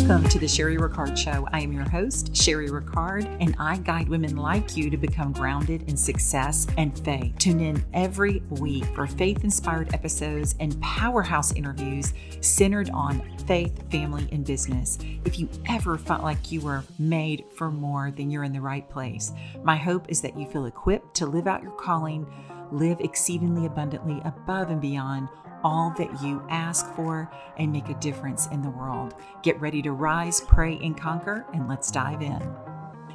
Welcome to the Sherry Ricard Show. I am your host, Sherry Ricard, and I guide women like you to become grounded in success and faith. Tune in every week for faith-inspired episodes and powerhouse interviews centered on faith, family, and business. If you ever felt like you were made for more, then you're in the right place. My hope is that you feel equipped to live out your calling, live exceedingly abundantly above and beyond all that you ask for, and make a difference in the world. Get ready to rise, pray, and conquer, and let's dive in.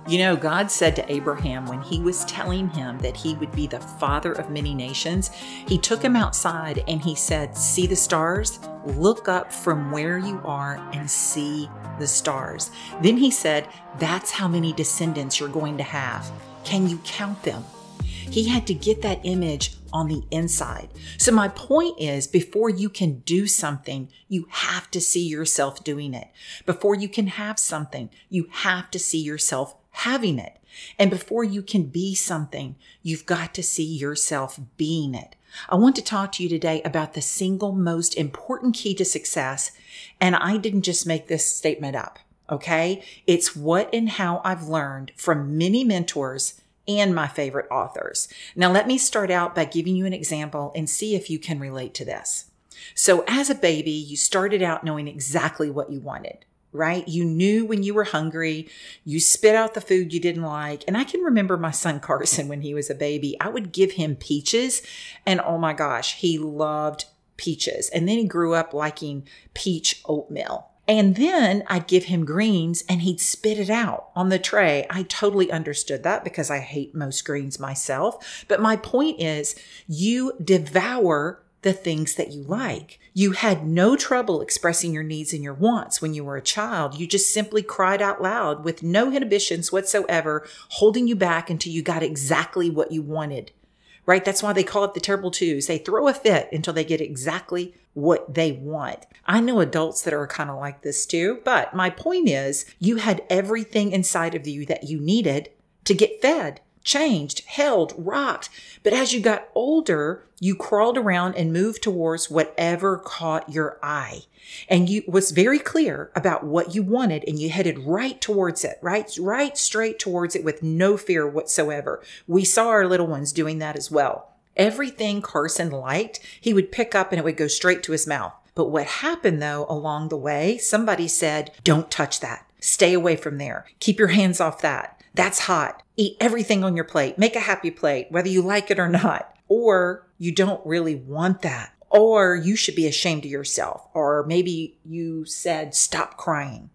You know, God said to Abraham when he was telling him that he would be the father of many nations, he took him outside and he said, "See the stars? Look up from where you are and see the stars." Then he said, "That's how many descendants you're going to have. Can you count them?" He had to get that image on the inside. So my point is, before you can do something, you have to see yourself doing it. Before you can have something, you have to see yourself having it. And before you can be something, you've got to see yourself being it. I want to talk to you today about the single most important key to success. And I didn't just make this statement up, okay? It's what and how I've learned from many mentors and my favorite authors. Now, let me start out by giving you an example and see if you can relate to this. So as a baby, you started out knowing exactly what you wanted, right? You knew when you were hungry, you spit out the food you didn't like. And I can remember my son Carson when he was a baby, I would give him peaches and oh my gosh, he loved peaches. And then he grew up liking peach oatmeal. And then I'd give him greens and he'd spit it out on the tray. I totally understood that because I hate most greens myself. But my point is, you devour the things that you like. You had no trouble expressing your needs and your wants when you were a child. You just simply cried out loud with no inhibitions whatsoever, holding you back until you got exactly what you wanted. Right? That's why they call it the terrible twos. They throw a fit until they get exactly what they want. I know adults that are kind of like this too, but my point is, you had everything inside of you that you needed to get fed, changed, held, rocked. But as you got older, you crawled around and moved towards whatever caught your eye. And you was very clear about what you wanted and you headed right towards it, right straight towards it with no fear whatsoever. We saw our little ones doing that as well. Everything Carson liked, he would pick up and it would go straight to his mouth. But what happened though, along the way, somebody said, "Don't touch that. Stay away from there. Keep your hands off that. That's hot. Eat everything on your plate. Make a happy plate, whether you like it or not." Or you don't really want that. Or you should be ashamed of yourself. Or maybe you said, "Stop crying.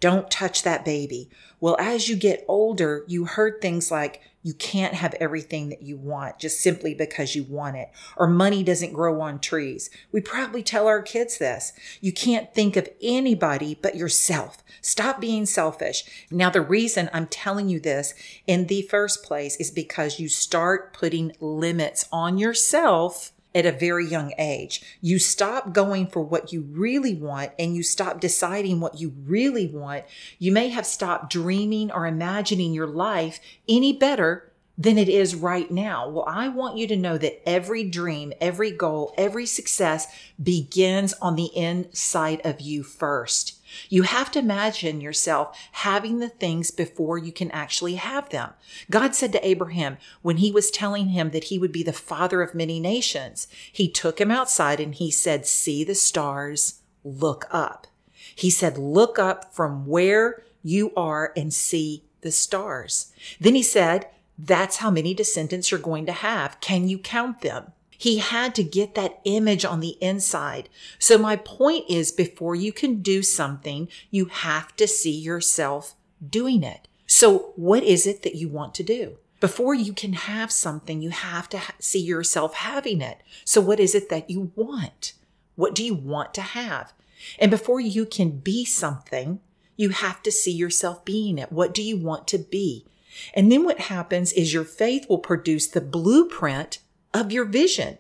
Don't touch that baby." Well, as you get older, you heard things like, you can't have everything that you want just simply because you want it. Or money doesn't grow on trees. We probably tell our kids this. You can't think of anybody but yourself. Stop being selfish. Now, the reason I'm telling you this in the first place is because you start putting limits on yourself at a very young age. You stop going for what you really want and you stop deciding what you really want. You may have stopped dreaming or imagining your life any better than it is right now. Well, I want you to know that every dream, every goal, every success begins on the inside of you first. You have to imagine yourself having the things before you can actually have them. God said to Abraham when he was telling him that he would be the father of many nations, he took him outside and he said, "See the stars, look up." He said, "Look up from where you are and see the stars." Then he said, "That's how many descendants you're going to have. Can you count them?" He had to get that image on the inside. So my point is, before you can do something, you have to see yourself doing it. So what is it that you want to do? Before you can have something, you have to see yourself having it. So what is it that you want? What do you want to have? And before you can be something, you have to see yourself being it. What do you want to be? And then what happens is your faith will produce the blueprint of your vision.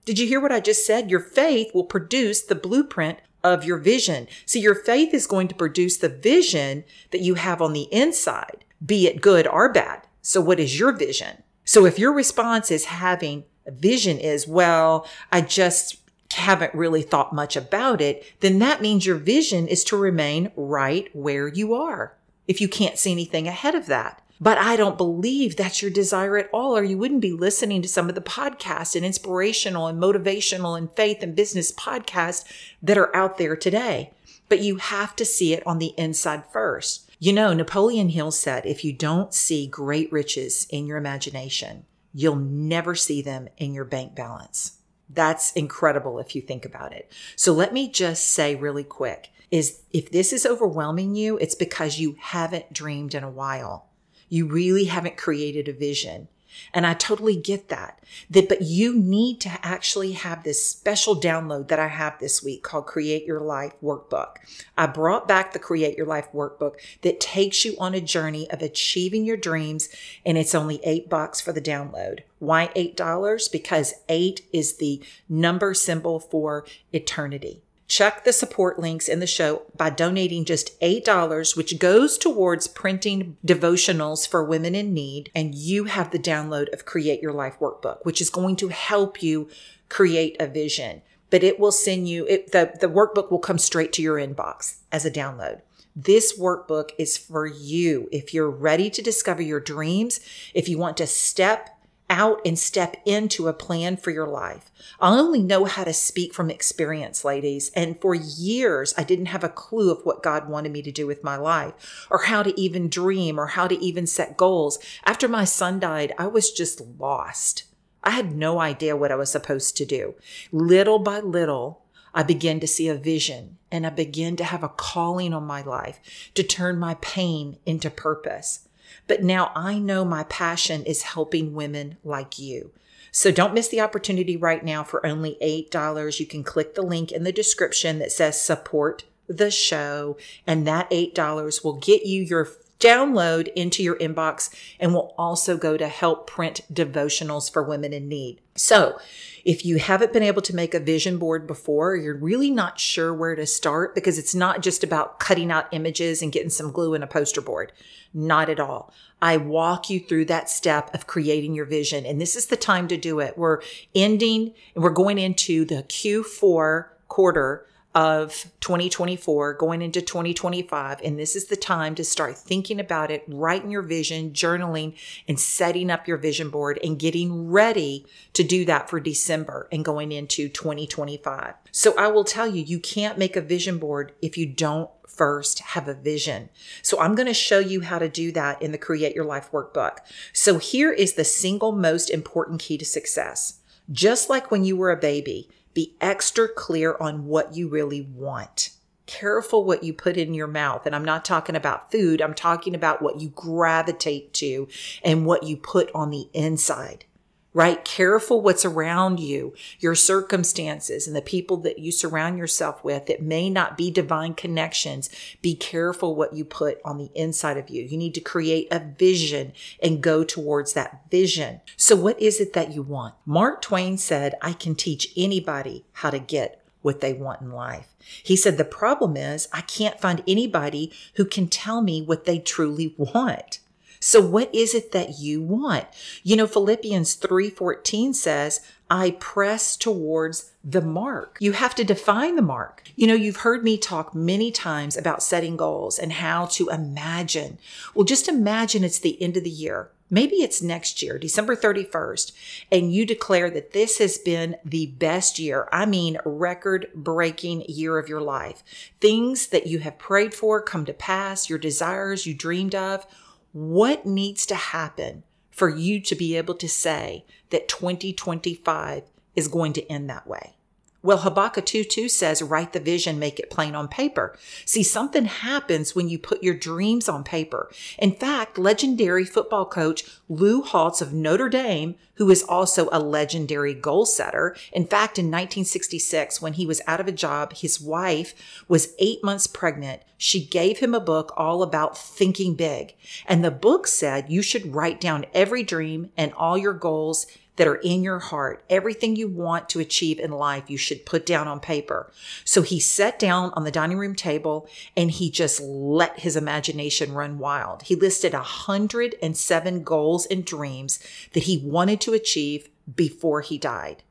Did you hear what I just said? Your faith will produce the blueprint of your vision. So your faith is going to produce the vision that you have on the inside, be it good or bad. So what is your vision? So if your response is having a vision is, well, I just haven't really thought much about it, then that means your vision is to remain right where you are, if you can't see anything ahead of that. But I don't believe that's your desire at all, or you wouldn't be listening to some of the podcasts and inspirational and motivational and faith and business podcasts that are out there today. But you have to see it on the inside first. You know, Napoleon Hill said, if you don't see great riches in your imagination, you'll never see them in your bank balance. That's incredible if you think about it. So let me just say really quick, is if this is overwhelming you, it's because you haven't dreamed in a while. You really haven't created a vision. And I totally get that. But you need to actually have this special download that I have this week called Create Your Life Workbook. I brought back the Create Your Life Workbook that takes you on a journey of achieving your dreams, and it's only $8 for the download. Why $8? Because 8 is the number symbol for eternity. Check the support links in the show by donating just $8, which goes towards printing devotionals for women in need. And you have the download of Create Your Life Workbook, which is going to help you create a vision. But it will send you, the workbook will come straight to your inbox as a download. This workbook is for you. If you're ready to discover your dreams, if you want to step out and step into a plan for your life. I only know how to speak from experience, ladies. And for years, I didn't have a clue of what God wanted me to do with my life, or how to even dream, or how to even set goals. After my son died, I was just lost. I had no idea what I was supposed to do. Little by little, I began to see a vision, and I began to have a calling on my life to turn my pain into purpose. But now I know my passion is helping women like you. So don't miss the opportunity right now for only $8. You can click the link in the description that says support the show, and that $8 will get you your download into your inbox and will also go to help print devotionals for women in need. So if you haven't been able to make a vision board before, you're really not sure where to start, because it's not just about cutting out images and getting some glue in a poster board. Not at all. I walk you through that step of creating your vision. And this is the time to do it. We're ending and we're going into the Q4 quarter of 2024, going into 2025. And this is the time to start thinking about it, writing your vision, journaling, and setting up your vision board and getting ready to do that for December and going into 2025. So I will tell you, you can't make a vision board if you don't first have a vision. So I'm going to show you how to do that in the Create Your Life Workbook. So here is the single most important key to success. Just like when you were a baby, be extra clear on what you really want. Careful what you put in your mouth. And I'm not talking about food. I'm talking about what you gravitate to and what you put on the inside. Right? Careful what's around you, your circumstances, and the people that you surround yourself with that may not be divine connections. Be careful what you put on the inside of you. You need to create a vision and go towards that vision. So what is it that you want? Mark Twain said, I can teach anybody how to get what they want in life. He said, the problem is I can't find anybody who can tell me what they truly want. So what is it that you want? You know, Philippians 3:14 says, I press towards the mark. You have to define the mark. You know, you've heard me talk many times about setting goals and how to imagine. Well, just imagine it's the end of the year. Maybe it's next year, December 31st, and you declare that this has been the best year. I mean, record-breaking year of your life. Things that you have prayed for come to pass, your desires you dreamed of. What needs to happen for you to be able to say that 2025 is going to end that way? Well, Habakkuk 2:2 says, write the vision, make it plain on paper. See, something happens when you put your dreams on paper. In fact, legendary football coach Lou Holtz of Notre Dame, who is also a legendary goal setter. In fact, in 1966, when he was out of a job, his wife was 8 months pregnant. She gave him a book all about thinking big. And the book said you should write down every dream and all your goals that are in your heart. Everything you want to achieve in life, you should put down on paper. So he sat down on the dining room table and he just let his imagination run wild. He listed 107 goals and dreams that he wanted to achieve before he died.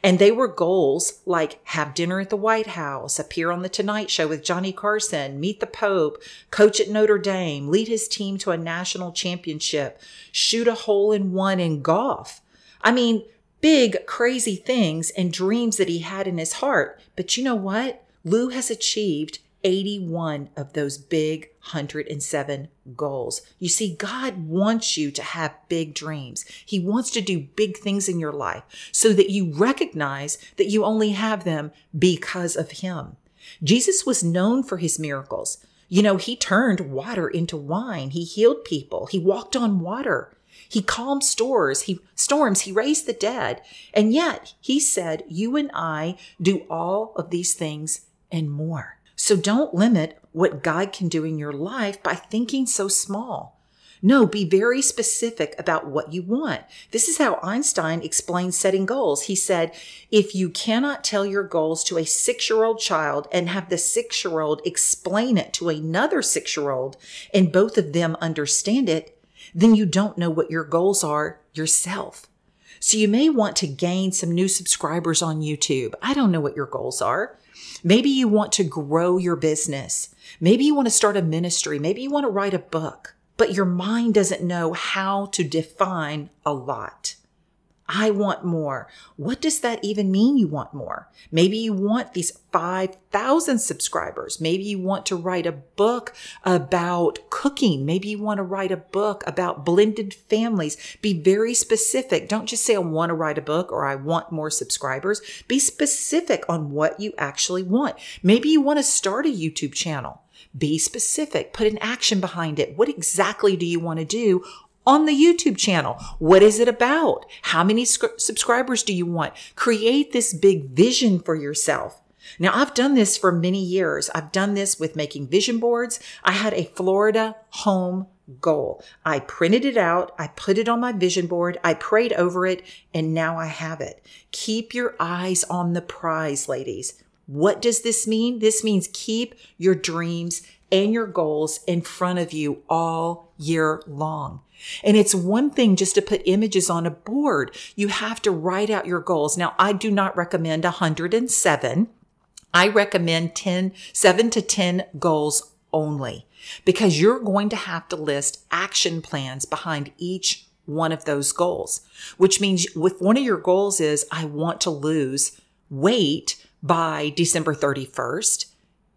And they were goals like have dinner at the White House, appear on the Tonight Show with Johnny Carson, meet the Pope, coach at Notre Dame, lead his team to a national championship, shoot a hole-in-one in golf. I mean, big, crazy things and dreams that he had in his heart. But you know what? Lou has achieved 81 of those big 107 goals. You see, God wants you to have big dreams. He wants to do big things in your life so that you recognize that you only have them because of him. Jesus was known for his miracles. He turned water into wine. He healed people. He walked on water. He calmed storms. He raised the dead. And yet he said, you and I do all of these things and more. So don't limit what God can do in your life by thinking so small. No, be very specific about what you want. This is how Einstein explained setting goals. He said, if you cannot tell your goals to a 6-year-old child and have the 6-year-old explain it to another 6-year-old and both of them understand it, then you don't know what your goals are yourself. So you may want to gain some new subscribers on YouTube. I don't know what your goals are. Maybe you want to grow your business. Maybe you want to start a ministry. Maybe you want to write a book, but your mind doesn't know how to define a lot. I want more. What does that even mean, you want more? Maybe you want these 5,000 subscribers. Maybe you want to write a book about cooking. Maybe you want to write a book about blended families. Be very specific. Don't just say, I want to write a book or I want more subscribers. Be specific on what you actually want. Maybe you want to start a YouTube channel. Be specific. Put an action behind it. What exactly do you want to do on the YouTube channel? What is it about? How many subscribers do you want? Create this big vision for yourself. Now, I've done this for many years. I've done this with making vision boards. I had a Florida home goal. I printed it out. I put it on my vision board. I prayed over it, and now I have it. Keep your eyes on the prize, ladies. What does this mean? This means keep your dreams and your goals in front of you all year long. And it's one thing just to put images on a board. You have to write out your goals. Now, I do not recommend 107. I recommend 7 to 10 goals only, because you're going to have to list action plans behind each one of those goals, which means if one of your goals is, I want to lose weight by December 31st,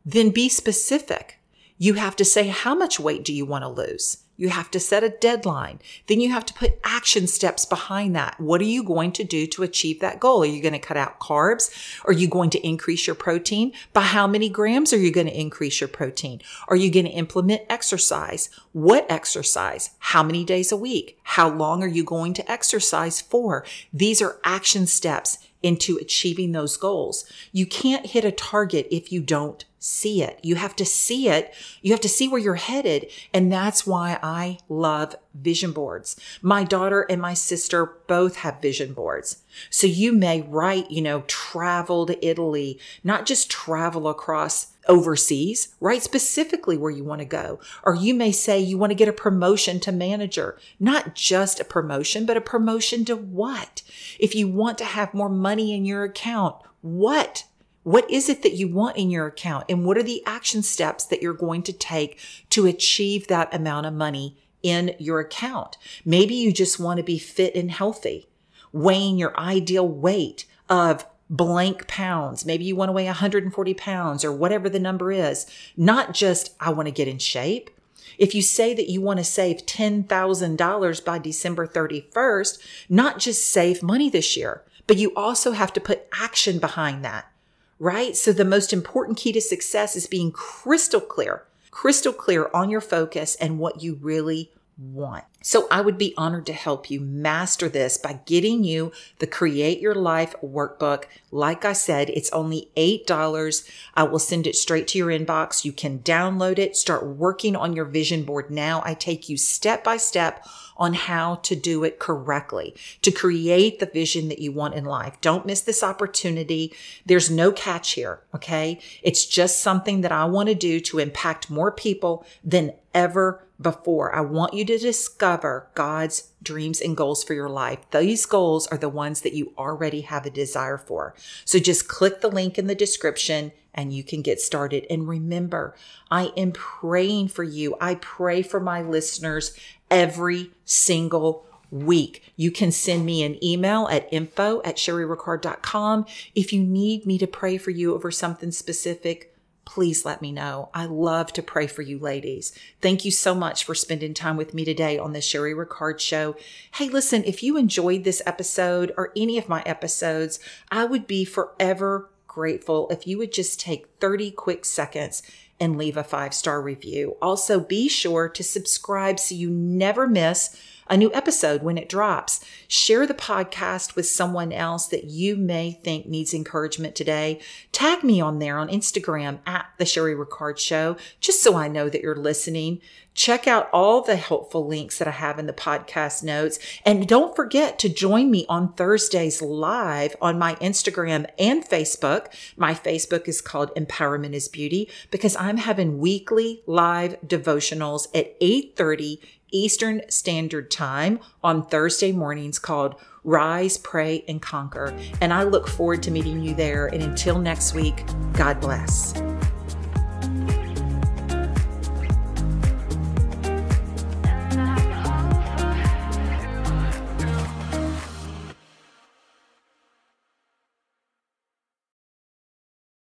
then be specific. You have to say, how much weight do you want to lose? You have to set a deadline. Then you have to put action steps behind that. What are you going to do to achieve that goal? Are you going to cut out carbs? Are you going to increase your protein? By how many grams are you going to increase your protein? Are you going to implement exercise? What exercise? How many days a week? How long are you going to exercise for? These are action steps into achieving those goals. You can't hit a target if you don't see it. You have to see it. You have to see where you're headed. And that's why I love vision boards. My daughter and my sister both have vision boards. So you may write, travel to Italy, not just travel across overseas, write specifically where you want to go. Or you may say you want to get a promotion to manager, not just a promotion, but a promotion to what? If you want to have more money in your account, what? What is it that you want in your account? And what are the action steps that you're going to take to achieve that amount of money in your account? Maybe you just want to be fit and healthy, weighing your ideal weight of blank pounds. Maybe you want to weigh 140 pounds or whatever the number is, not just, I want to get in shape. If you say that you want to save $10,000 by December 31st, not just save money this year, but you also have to put action behind that. Right? So the most important key to success is being crystal clear on your focus and what you really want. So I would be honored to help you master this by getting you the Create Your Life workbook. Like I said, it's only $8. I will send it straight to your inbox. You can download it, start working on your vision board now. I take you step by step on how to do it correctly, to create the vision that you want in life. Don't miss this opportunity. There's no catch here, okay? It's just something that I want to do to impact more people than ever before. I want you to discover God's dreams and goals for your life. These goals are the ones that you already have a desire for. So just click the link in the description and you can get started. And remember, I am praying for you. I pray for my listeners every single week. You can send me an email at info@sherryricard.com. If you need me to pray for you over something specific, please let me know. I love to pray for you ladies. Thank you so much for spending time with me today on the Sherry Ricard Show. Hey, listen, if you enjoyed this episode or any of my episodes, I would be forever grateful if you would just take 30 quick seconds and leave a 5-star review. Also, be sure to subscribe so you never miss a new episode when it drops. Share the podcast with someone else that you may think needs encouragement today. Tag me on there on Instagram at The Sherry Ricard Show, just so I know that you're listening. Check out all the helpful links that I have in the podcast notes. And don't forget to join me on Thursdays live on my Instagram and Facebook. My Facebook is called Empowerment is Beauty because I'm having weekly live devotionals at 8:30 Eastern Standard Time on Thursday mornings called Rise, Pray, and Conquer. And I look forward to meeting you there. And until next week, God bless.